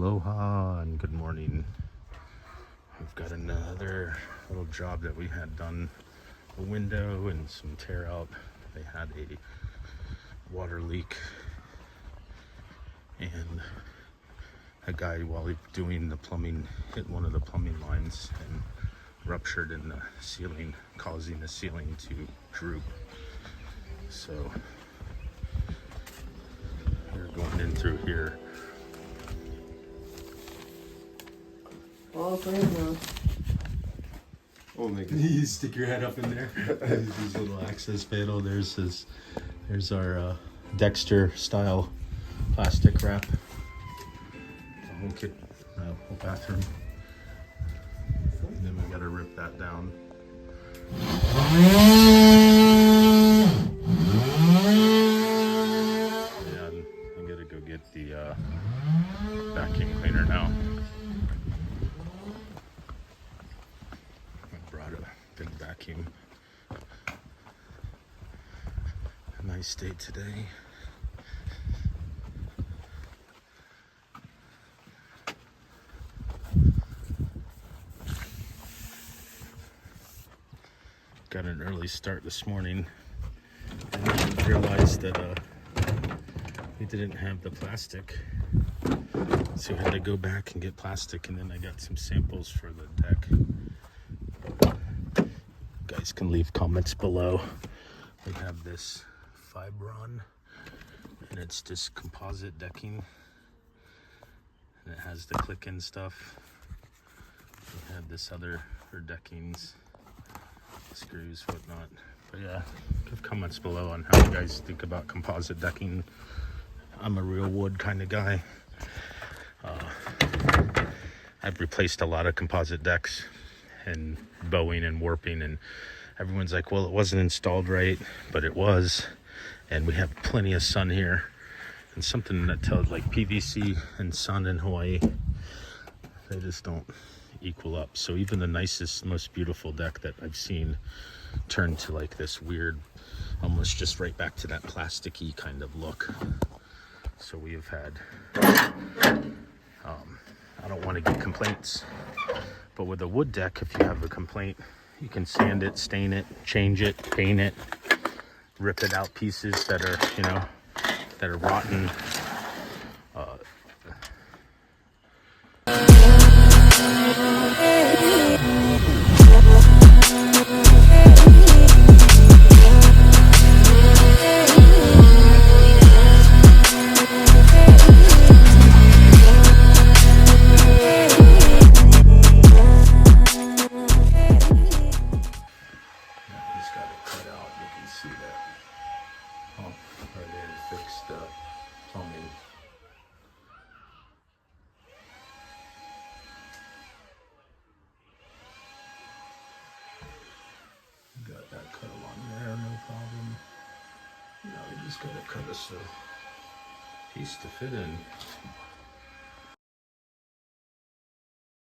Aloha and good morning. We've got another little job that we had done, a window and some tear out. They had a water leak and a guy, while he doing the plumbing, hit one of the plumbing lines and ruptured in the ceiling, causing the ceiling to droop. So we're going in through here. Oh, thank you. Oh my god. You stick your head up in there. His little access panel. There's our Dexter style plastic wrap. The whole kit, whole bathroom. And then we gotta rip that down. And I gotta go get the vacuum cleaner now. Big vacuum. A nice day today. Got an early start this morning and realized that we didn't have the plastic, so we had to go back and get plastic, and then I got some samples for the deck. Guys can leave comments below. We have this Fibron, and it's just composite decking, and it has the click-in stuff. We have this other for deckings, screws, whatnot. But yeah, give comments below on how you guys think about composite decking. I'm a real wood kind of guy. I've replaced a lot of composite decks and bowing and warping, and everyone's like, well, it wasn't installed right, but it was, and we have plenty of sun here. And something that tells, like, PVC and sun in Hawaii, they just don't equal up. So even the nicest, most beautiful deck that I've seen turned to like this weird, almost just right back to that plasticky kind of look. So we have had I don't want to get complaints, but with a wood deck, if you have a complaint, you can sand it, stain it, change it, paint it, rip it out pieces that are, that are rotten. Got that cut along there, no problem. Now we just gotta cut us a piece to fit in.